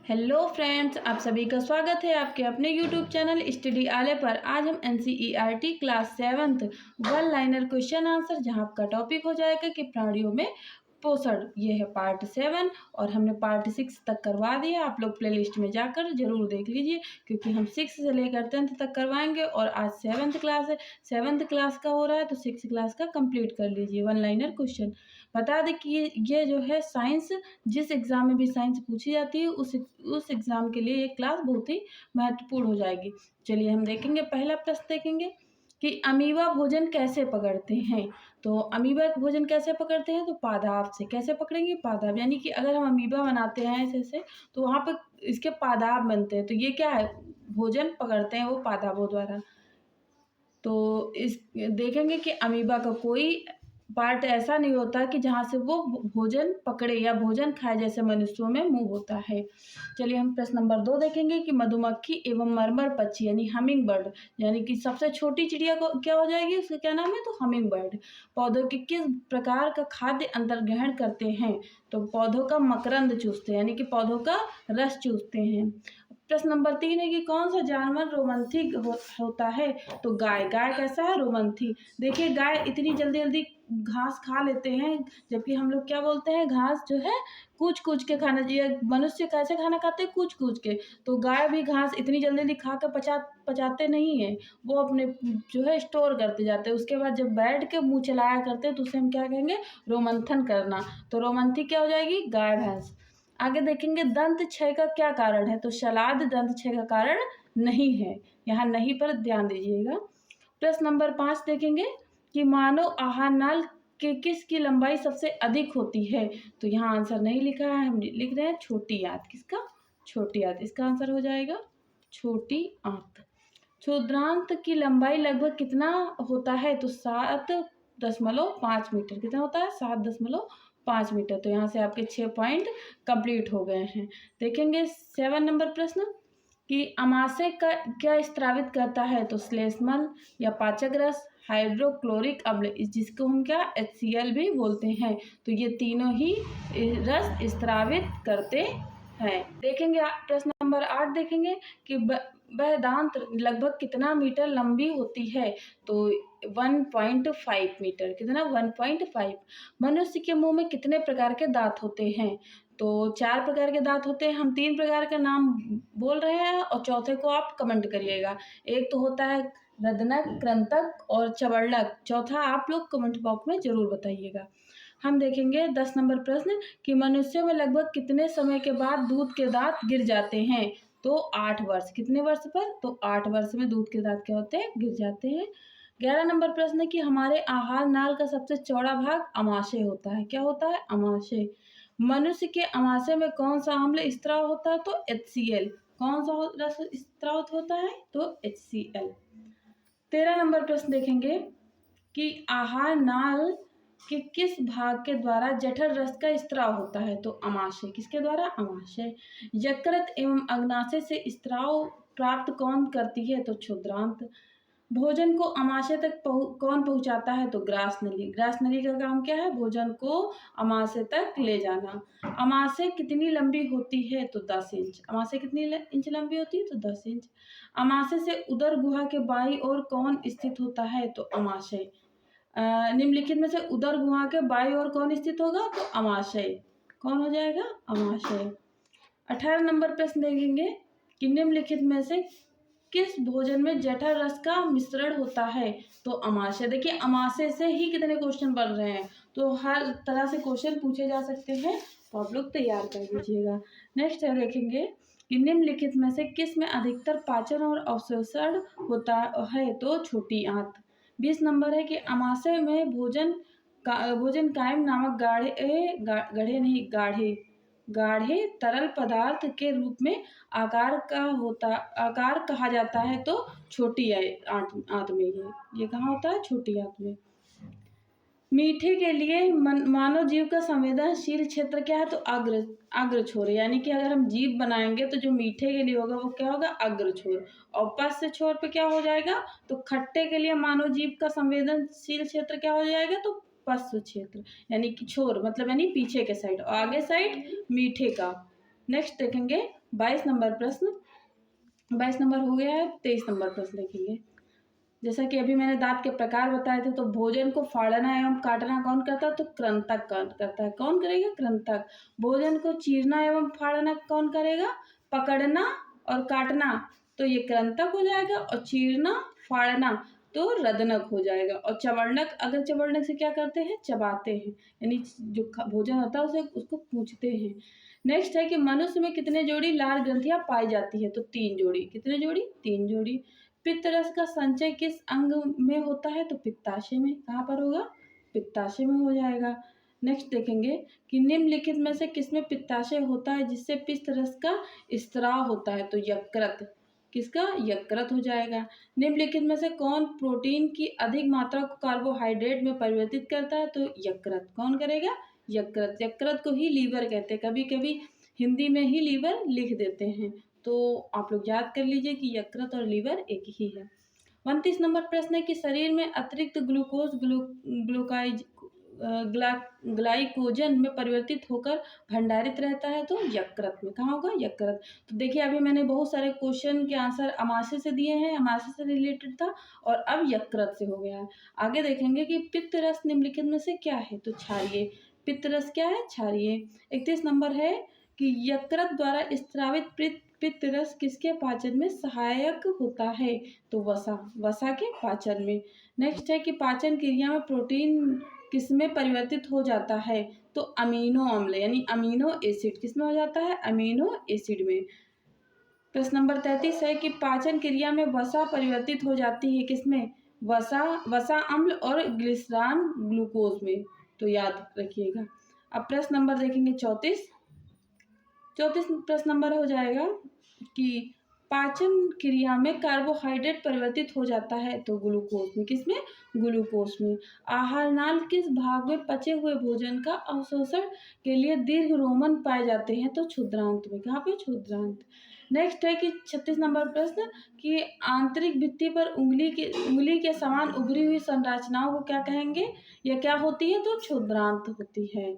Hello friends, आप सभी का स्वागत है आपके अपने यूट्यूब चैनल स्टडी आले पर। आज हम NCERT class 7th one liner question answer, जहां आपका टॉपिक हो जाएगा कि प्राणियों में पोषण। ये है पार्ट 7 और हमने पार्ट 6 तक करवा दिया। आप लोग प्लेलिस्ट में जाकर जरूर देख लीजिए, क्योंकि हम 6 से लेकर 10th तक करवाएंगे और आज 7th क्लास है। 7th क्लास का हो रहा है तो 6th क्लास का कंप्लीट कर लीजिए। वन लाइनर क्वेश्चन बता दें कि ये जो है साइंस, जिस एग्ज़ाम में भी साइंस पूछी जाती है उस एग्ज़ाम के लिए ये क्लास बहुत ही महत्वपूर्ण हो जाएगी। चलिए हम देखेंगे, पहला प्रश्न देखेंगे कि अमीबा भोजन कैसे पकड़ते हैं। तो अमीबा भोजन कैसे पकड़ते हैं, तो पादाप से। कैसे पकड़ेंगे? पादाप, यानी कि अगर हम अमीबा बनाते हैं ऐसे ऐसे तो वहाँ पर इसके पादाप बनते हैं। तो ये क्या है, भोजन पकड़ते हैं वो पादापों द्वारा। तो इस देखेंगे कि अमीबा का कोई पार्ट ऐसा नहीं होता कि जहाँ से वो भोजन पकड़े या भोजन खाए, जैसे मनुष्यों में मुंह होता है। चलिए हम प्रश्न नंबर 2 देखेंगे कि मधुमक्खी एवं मरमर पक्षी यानी हमिंग बर्ड, यानी कि सबसे छोटी चिड़िया को क्या हो जाएगी, उसका क्या नाम है, तो हमिंग बर्ड। पौधों के किस प्रकार का खाद्य अंतर ग्रहण करते हैं, तो पौधों का मकरंद चूसते हैं, यानी कि पौधों का रस चूसते हैं। प्रश्न नंबर 3 है कि कौन सा जानवर रोमंथी होता है, तो गाय। गाय कैसा है, रोमंथी। देखिए गाय इतनी जल्दी जल्दी घास खा लेते हैं, जबकि हम लोग क्या बोलते हैं, घास जो है कूच कूच के खाना चाहिए। मनुष्य कैसे खाना खाते हैं, कूच कूच के। तो गाय भी घास इतनी जल्दी जल्दी खा कर पचाते नहीं है, वो अपने जो है स्टोर करते जाते हैं। उसके बाद जब बैठ के मुंह चलाया करते हैं तो उसे हम क्या कहेंगे, रोमंथन करना। तो रोमंथी क्या हो जाएगी, गाय भैंस। आगे देखेंगे दंत क्षय का क्या कारण है, तो सलाद दंत क्षय का कारण नहीं है। यहाँ नहीं पर ध्यान दीजिएगा। प्रश्न नंबर 5 देखेंगे कि मानव आहार नाल के किसकी लंबाई सबसे अधिक होती है, तो यहाँ आंसर नहीं लिखा है, हम लिख रहे हैं छोटी आंत। किसका, छोटी आंत। इसका आंसर हो जाएगा छोटी आंत। क्षुद्रांत की लंबाई लगभग कितना होता है, तो 7.5 मीटर। कितना होता है, 7.5 मीटर। तो यहाँ से आपके 6 पॉइंट कंप्लीट हो गए हैं। देखेंगे 7 नंबर प्रश्न कि अमाशय का क्या स्त्रावित करता है, तो श्लेष्मल या पाचक रस, हाइड्रोक्लोरिक अम्ल, जिसको हम क्या HCl भी बोलते हैं। तो ये तीनों ही रस स्त्रावित करते हैं। देखेंगे प्रश्न नंबर 8 देखेंगे कि वह दांत लगभग कितना मीटर लंबी होती है, तो 1.5 मीटर। कितना, 1.5। मनुष्य के मुंह में कितने प्रकार के दांत होते हैं, तो 4 प्रकार के दांत होते हैं। हम 3 प्रकार के नाम बोल रहे हैं और चौथे को आप कमेंट करिएगा। एक तो होता है रदनक, कृंतक और चवड़लक। चौथा आप लोग कमेंट बॉक्स में जरूर बताइएगा। हम देखेंगे 10 नंबर प्रश्न कि मनुष्यों में लगभग कितने समय के बाद दूध के दांत गिर जाते हैं, तो 8 वर्ष। कितने वर्ष पर, तो 8 वर्ष में दूध के दांत क्या होते हैं, गिर जाते हैं। 11 नंबर प्रश्न है कि हमारे आहार नाल का सबसे चौड़ा भाग अमाशय होता है। क्या होता है, अमाशय। मनुष्य के अमाशय में कौन सा अम्ल स्त्राव होता है, तो HCl। कौन सा रस स्त्राव होता है, तो HCl। 13 नंबर प्रश्न देखेंगे कि आहार नाल के किस भाग के द्वारा जठर रस का स्त्राव होता है, तो अमाशय। किसके द्वारा, अमाशय। यकृत एवं अग्नाशय से स्त्राव प्राप्त कौन करती है, तो क्षुद्रांत। भोजन को अमाशय तक कौन पहुंचाता है, तो ग्रास नली। ग्रास नली का काम क्या है, भोजन को अमाशय तक ले जाना। अमाशय कितनी लंबी होती है, तो 10 इंच। अमाशय कितनी इंच लंबी होती है, तो 10 इंच। अमाशय से उदर गुहा के बाईं ओर कौन स्थित होता है, तो अमाशय। निम्नलिखित में से उदर गुहा के बाईं ओर कौन स्थित होगा, तो अमाशय। कौन हो जाएगा, अमाशय। 18 नंबर प्रश्न देखेंगे कि निम्नलिखित में से किस भोजन में जठर रस का मिश्रण होता है, तो अमाशय। देखिए अमाशय से ही कितने क्वेश्चन बन रहे हैं, तो हर तरह से क्वेश्चन पूछे जा सकते हैं, तो आप लोग तैयार कर लीजिएगा। नेक्स्ट है देखेंगे कि निम्नलिखित में से किस में अधिकतर पाचन और अवशोषण होता है, तो छोटी आंत। 20 नंबर है कि अमाशय में भोजन कायम नामक गाढ़े तरल पदार्थ के रूप में आकार कहा जाता है, तो छोटी आंत में। ये कहाँ होता है, छोटी आंत में। मीठे के लिए मानव जीव का संवेदनशील क्षेत्र क्या है, तो अग्रछोर। यानी कि अगर हम जीभ बनाएंगे तो जो मीठे के लिए होगा वो क्या होगा, अग्रछोर। और पश्च छोर पे क्या हो जाएगा, तो खट्टे के लिए मानव जीव का संवेदनशील क्षेत्र क्या हो जाएगा, तो पश्च क्षेत्र। यानी कि छोर मतलब यानी पीछे के साइड, और आगे साइड मीठे का। नेक्स्ट देखेंगे 22 नंबर प्रश्न। 22 नंबर हो गया है। 23 नंबर प्रश्न देखेंगे। जैसा कि अभी मैंने दांत के प्रकार बताए थे, तो भोजन को फाड़ना एवं काटना कौन करता है? तो कृंतक करता है। कौन करेगा? कृंतक। भोजन को चीरना एवं फाड़ना कौन करेगा? पकड़ना और काटना तो ये कृंतक हो जाएगा, और चीरना फाड़ना तो रदनक हो जाएगा। और चवर्णक, अगर चवर्णक से क्या करते हैं? चबाते हैं, यानी जो भोजन होता है उसे उसको पूछते हैं। नेक्स्ट है कि मनुष्य में कितने जोड़ी लार ग्रंथियां पाई जाती है? तो 3 जोड़ी। कितने जोड़ी? 3 जोड़ी। पित्तरस का संचय किस अंग में होता है? तो पित्ताशय में। कहाँ पर होगा? पित्ताशय में हो जाएगा। नेक्स्ट देखेंगे कि निम्नलिखित में से किसमें पित्ताशय होता है जिससे पित्तरस का स्त्राव होता है? तो यकृत। किसका? यकृत हो जाएगा। निम्नलिखित में से कौन प्रोटीन की अधिक मात्रा को कार्बोहाइड्रेट में परिवर्तित करता है? तो यकृत। कौन करेगा? यकृत। यकृत को ही लीवर कहते हैं, कभी कभी हिंदी में ही लीवर लिख देते हैं, तो आप लोग याद कर लीजिए कि यकृत और लीवर एक ही है। 29 नंबर प्रश्न है कि शरीर में अतिरिक्त ग्लूकोज ग्लूकाइज ग्लाइकोजन में परिवर्तित होकर भंडारित रहता है? तो यकृत में। कहाँ होगा? यकृत। तो देखिए अभी मैंने बहुत सारे क्वेश्चन के आंसर अमाशय से दिए हैं, अमाशय से रिलेटेड था, और अब यकृत से हो गया है। आगे देखेंगे कि पित्त रस निम्नलिखित में से क्या है? तो क्षारीय। पित्त रस क्या है? क्षारीय। 31 नंबर है कि यकृत द्वारा स्त्रावित पित्त रस किसके पाचन में सहायक होता है? तो वसा। वसा के पाचन में। नेक्स्ट है कि पाचन क्रिया में प्रोटीन किसमें परिवर्तित हो जाता है? तो अमीनो अम्ल यानी अमीनो एसिड। किसमें हो जाता है? अमीनो एसिड में। प्रश्न नंबर 33 है कि पाचन क्रिया में वसा परिवर्तित हो जाती है किसमें? वसा अम्ल और ग्लिसरॉल ग्लूकोज में। तो याद रखिएगा। अब प्रश्न नंबर देखेंगे 34। 34 प्रश्न नंबर हो जाएगा कि पाचन क्रिया में कार्बोहाइड्रेट परिवर्तित हो जाता है? तो ग्लूकोज में। किसमें? ग्लूकोज में। आहार नाल किस भाग में पचे हुए भोजन का अवशोषण के लिए दीर्घ रोमन पाए जाते हैं? तो क्षुद्रांत में। कहाँ पे? क्षुद्रांत। नेक्स्ट है कि 36 नंबर प्रश्न कि आंतरिक भित्ति पर उंगली के समान उभरी हुई संरचनाओं को क्या कहेंगे? यह क्या होती है? तो क्षुद्रांत होती है।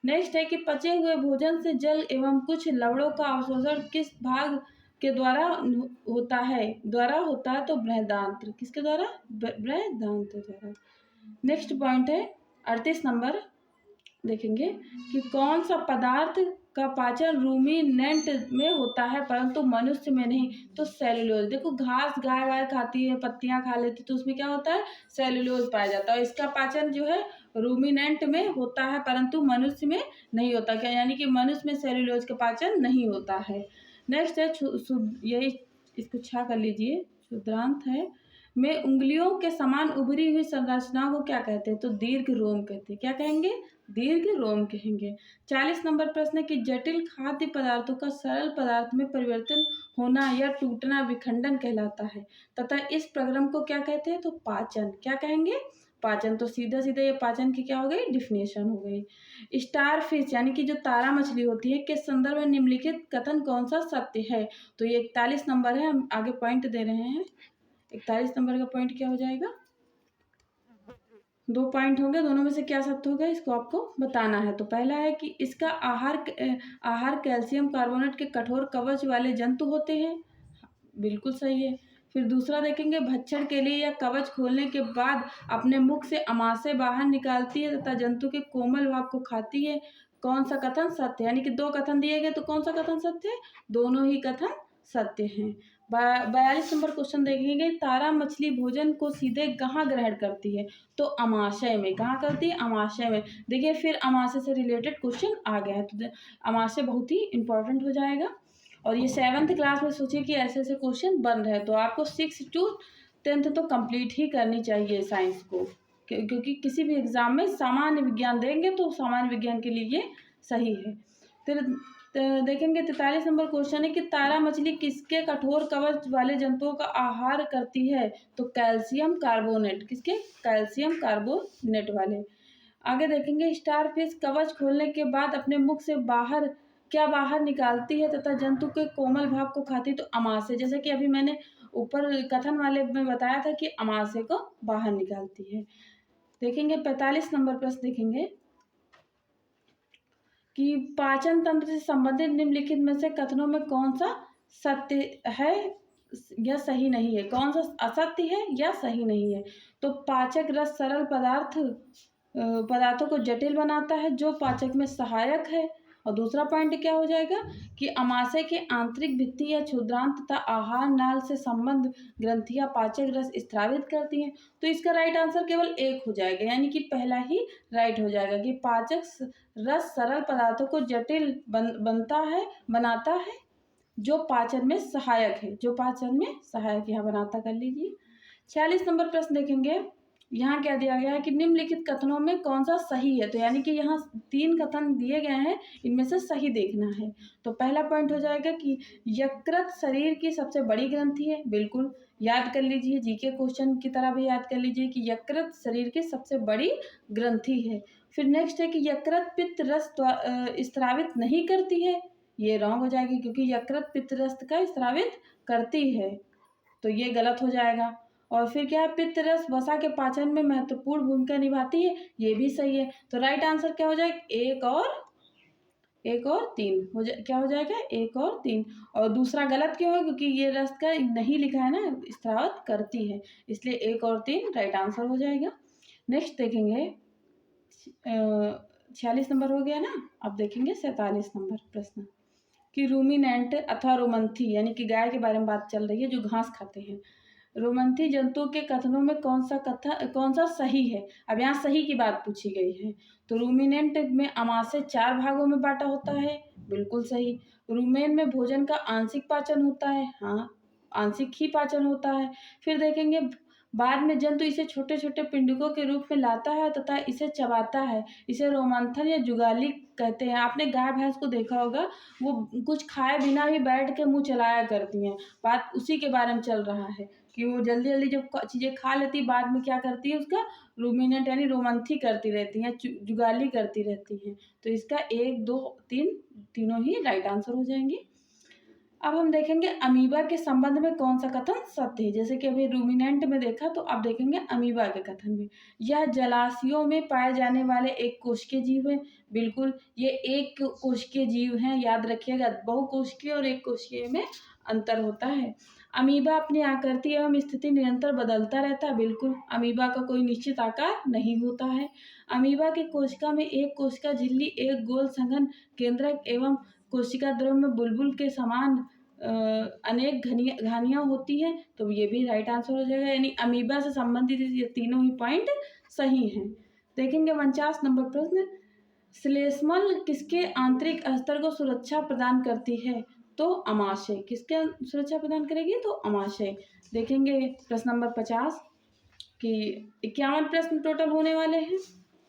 नेक्स्ट है कि पचे हुए भोजन से जल एवं कुछ लवणों का अवशोषण किस भाग के द्वारा होता है? तो बृहदांत्र। किसके द्वारा? बृहदांत्र द्वारा। नेक्स्ट पॉइंट है 38 नंबर। देखेंगे कि कौन सा पदार्थ का पाचन रूमिनेंट में होता है परंतु मनुष्य में नहीं? तो सेलुलोज। देखो घास गाय वाय खाती है, पत्तियां खा लेती, तो उसमें क्या होता है? सेलुलोज पाया जाता है। और इसका पाचन जो है रूमिनेंट में होता है परंतु मनुष्य में नहीं होता। क्या? यानी कि मनुष्य में सेलुलोज का पाचन नहीं होता है। नेक्स्ट है यही, इसको छा कर लीजिए, क्षुद्रांत है में उंगलियों के समान उभरी हुई संरचना को क्या कहते हैं? तो दीर्घ रोम कहते हैं। क्या कहेंगे? दीर्घ रोम कहेंगे। 40 नंबर प्रश्न है कि जटिल खाद्य पदार्थों का सरल पदार्थ में परिवर्तन होना या टूटना विखंडन कहलाता है तथा इस प्रक्रम को क्या कहते हैं? तो पाचन। क्या कहेंगे? पाचन। तो सीधा सीधा ये पाचन की क्या हो गई? डिफिनेशन हो गई। स्टार फिश यानी कि जो तारा मछली होती है के संदर्भ में निम्नलिखित कथन कौन सा सत्य है? तो ये 41 नंबर है, हम आगे पॉइंट दे रहे हैं। 41 नंबर का पॉइंट क्या हो जाएगा? 2 पॉइंट होंगे, दोनों में से क्या सत्य होगा इसको आपको बताना है। तो पहला है कि इसका आहार कैल्शियम कार्बोनेट के कठोर कवच वाले जंतु होते हैं। बिल्कुल सही है। फिर दूसरा देखेंगे भक्षण के लिए या कवच खोलने के बाद अपने मुख से अमाशय बाहर निकालती है तथा जंतु के कोमल भाग को खाती है। कौन सा कथन सत्य है? यानी कि 2 कथन दिए गए, तो कौन सा कथन सत्य है? दोनों ही कथन सत्य हैं। 42 नंबर क्वेश्चन देखेंगे तारा मछली भोजन को सीधे कहाँ ग्रहण करती है? तो अमाशय में। कहाँ करती है? अमाशय में। देखिए फिर अमाशय से रिलेटेड क्वेश्चन आ गया है, तो अमाशय बहुत ही इंपॉर्टेंट हो जाएगा। और ये 7th क्लास में सोचिए कि ऐसे ऐसे क्वेश्चन बन रहे हैं, तो आपको 6 to 10th तो कंप्लीट ही करनी चाहिए साइंस को, क्योंकि किसी भी एग्जाम में सामान्य विज्ञान देंगे तो सामान्य विज्ञान के लिए ये सही है। फिर देखेंगे 43 नंबर क्वेश्चन है कि तारा मछली किसके कठोर कवच वाले जंतुओं का आहार करती है? तो कैल्शियम कार्बोनेट। किसके? कैल्शियम कार्बोनेट वाले। आगे देखेंगे स्टार फिश कवच खोलने के बाद अपने मुख से क्या बाहर निकालती है तथा जंतु के कोमल भाग को खाती है? तो अमाशय। जैसे कि अभी मैंने ऊपर कथन वाले में बताया था कि अमाशय को बाहर निकालती है। देखेंगे 45 नंबर प्रश्न देखेंगे कि पाचन तंत्र से संबंधित निम्नलिखित में से कथनों में कौन सा सत्य है या सही नहीं है, कौन सा असत्य है या सही नहीं है। तो पाचक रस सरल पदार्थों को जटिल बनाता है जो पाचक में सहायक है। और दूसरा पॉइंट क्या हो जाएगा कि अमाशय के आंतरिक भित्ति या क्षुद्रांत तथा आहार नाल से संबंध ग्रंथियां पाचक रस स्त्रावित करती हैं। तो इसका राइट आंसर केवल एक हो जाएगा, यानी कि पहला ही राइट हो जाएगा कि पाचक रस सरल पदार्थों को जटिल बनाता है जो पाचन में सहायक है, जो पाचन में सहायक यहाँ बनाता कर लीजिए। 46 नंबर प्रश्न देखेंगे। यहाँ क्या दिया गया है कि निम्नलिखित कथनों में कौन सा सही है। तो यानी कि यहाँ 3 कथन दिए गए हैं, इनमें से सही देखना है। तो पहला पॉइंट हो जाएगा कि यकृत शरीर की सबसे बड़ी ग्रंथि है। बिल्कुल याद कर लीजिए, जीके क्वेश्चन की तरह भी याद कर लीजिए कि यकृत शरीर की सबसे बड़ी ग्रंथि है। फिर नेक्स्ट है कि यकृत पित्त रस स्त्रावित नहीं करती है। ये रॉन्ग हो जाएगी क्योंकि यकृत पित्त रस का स्त्रावित करती है, तो ये गलत हो जाएगा। और फिर क्या है, पित्त रस वसा के पाचन में महत्वपूर्ण भूमिका निभाती है, ये भी सही है। तो राइट आंसर क्या हो जाएगा, एक और तीन क्या हो जाएगा, एक और तीन। और दूसरा गलत क्यों है, क्योंकि ये रस का नहीं लिखा है ना, स्त्रावित करती है, इसलिए एक और तीन राइट आंसर हो जाएगा। नेक्स्ट देखेंगे 46 नंबर हो गया ना। अब देखेंगे 47 नंबर प्रश्न कि रूमिनेंट अथवा रोमंथी, यानी कि गाय के बारे में बात चल रही है जो घास खाते हैं। रोमंथी जंतुओं के कथनों में कौन सा सही है। अब यहाँ सही की बात पूछी गई है। तो रूमिनेंट में अमाशय 4 भागों में बांटा होता है, बिल्कुल सही। रूमेन में भोजन का आंशिक पाचन होता है, हाँ आंशिक ही पाचन होता है। फिर देखेंगे बाद में जंतु इसे छोटे छोटे पिंडकों के रूप में लाता है तथा इसे चबाता है, इसे रोमंथन या जुगाली कहते हैं। आपने गाय भैंस को देखा होगा, वो कुछ खाए बिना ही बैठ के मुंह चलाया करती हैं, बात उसी के बारे में चल रहा है कि वो जल्दी जल्दी जब चीज़ें खा लेती है बाद में क्या करती है, उसका रूमिनेट यानी रोमंथी करती रहती हैं, जुगाली करती रहती हैं। तो इसका 1 2 3 तीनों ही राइट आंसर हो जाएंगे। अब हम देखेंगे अमीबा के संबंध में कौन सा कथन सत्य है। जैसे कि अभी रूमिनेंट में देखा, तो अब देखेंगे अमीबा के कथन में। यह जलाशयों में पाए जाने वाले एक कोशिकीय जीव है। बिल्कुल ये एक कोशिकीय जीव हैं, याद रखिएगा, बहुकोशिकीय और एक कोशिकीय में अंतर होता है। अमीबा अपनी आकृति एवं स्थिति निरंतर बदलता रहता है। बिल्कुल अमीबा का कोई निश्चित आकार नहीं होता है। अमीबा की कोशिका में एक कोशिका झिल्ली, एक गोल संघन केंद्रक एवं कोशिका द्रव में बुलबुल के समान अनेक घानियाँ होती हैं। तो ये भी राइट आंसर हो जाएगा, यानी अमीबा से संबंधित ये तीनों ही पॉइंट सही हैं। देखेंगे 49 नंबर प्रश्न, श्लेष्मल किसके आंतरिक स्तर को सुरक्षा प्रदान करती है। तो अमाशय किसके सुरक्षा प्रदान करेगी, तो अमाशय। देखेंगे प्रश्न नंबर 50 कि 51 प्रश्न टोटल होने वाले हैं।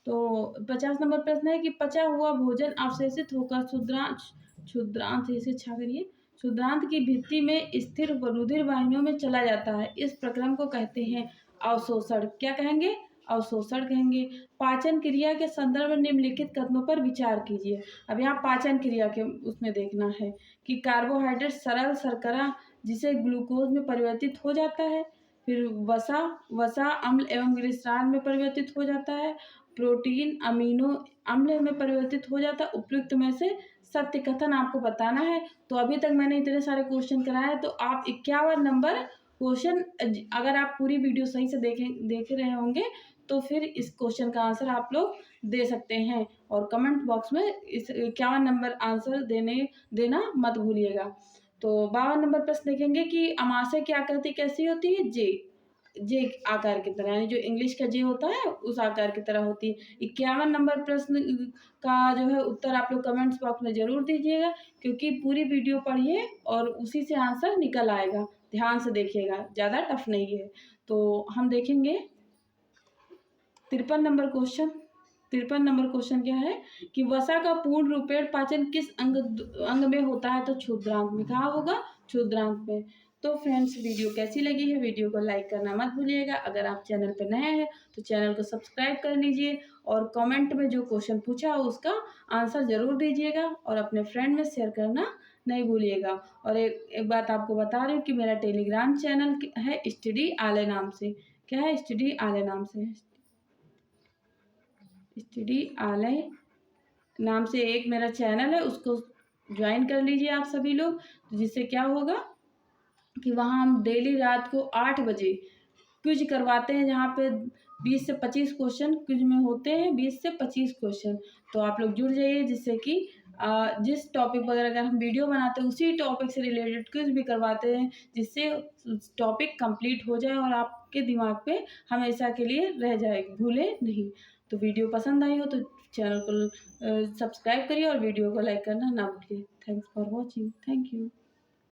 तो 50 नंबर प्रश्न है कि पचा हुआ भोजन अवशेषित होकर क्षुद्रांत इसे अच्छा करिए, क्षुद्रांत की भित्ति में स्थिर रुधिर वाहिनियों में चला जाता है। इस प्रक्रम को कहते हैं अवशोषण। क्या कहेंगे, अवशोषण कहेंगे। पाचन क्रिया के संदर्भ में निम्नलिखित कथनों पर विचार कीजिए। अब यहाँ पाचन क्रिया के उसमें देखना है कि कार्बोहाइड्रेट सरल शर्करा जिसे ग्लूकोज में परिवर्तित हो जाता है, फिर वसा अम्ल एवं ग्लिसरॉल में परिवर्तित हो जाता है, प्रोटीन अमीनो अम्ल में परिवर्तित हो जाता है। उपयुक्त में से सत्य कथन आपको बताना है। तो अभी तक मैंने इतने सारे क्वेश्चन कराए, तो आप 51 नंबर क्वेश्चन, अगर आप पूरी वीडियो सही से देख रहे होंगे तो फिर इस क्वेश्चन का आंसर आप लोग दे सकते हैं। और कमेंट बॉक्स में इस 51 नंबर आंसर देना मत भूलिएगा। तो 52 नंबर प्रश्न देखेंगे कि अमाशय की आकृति कैसी होती है, जे आकार की तरह, यानी जो इंग्लिश का जे होता है उस आकार की तरह होती है। 51 नंबर प्रश्न का जो है उत्तर आप लोग कमेंट्स बॉक्स में ज़रूर दीजिएगा, क्योंकि पूरी वीडियो पढ़िए और उसी से आंसर निकल आएगा। ध्यान से देखिएगा, ज़्यादा टफ नहीं है। तो हम देखेंगे 53 नंबर क्वेश्चन। 53 नंबर क्वेश्चन क्या है कि वसा का पूर्ण रूपेण पाचन किस अंग में होता है। तो क्षुद्रांत में। कहाँ होगा, क्षुद्रांत में। तो फ्रेंड्स वीडियो कैसी लगी है, वीडियो को लाइक करना मत भूलिएगा। अगर आप चैनल पर नए हैं तो चैनल को सब्सक्राइब कर लीजिए और कमेंट में जो क्वेश्चन पूछा हो उसका आंसर ज़रूर दीजिएगा और अपने फ्रेंड में शेयर करना नहीं भूलिएगा। और एक बात आपको बता रही हूँ कि मेरा टेलीग्राम चैनल है स्टडी आलय नाम से। क्या है, स्टडी आलय नाम से, स्टडी आलय नाम से एक मेरा चैनल है, उसको ज्वाइन कर लीजिए आप सभी लोग। तो जिससे क्या होगा कि वहाँ हम डेली रात को 8 बजे क्विज करवाते हैं, जहाँ पे 20 से 25 क्वेश्चन क्विज में होते हैं, 20 से 25 क्वेश्चन। तो आप लोग जुड़ जाइए, जिससे कि जिस टॉपिक वगैरह अगर हम वीडियो बनाते हैं उसी टॉपिक से रिलेटेड क्विज भी करवाते हैं, जिससे टॉपिक कंप्लीट हो जाए और आपके दिमाग पे हमेशा के लिए रह जाए, भूले नहीं। तो वीडियो पसंद आई हो तो चैनल को सब्सक्राइब करिए और वीडियो को लाइक करना ना भूलिए। Thanks for watching. Thank you.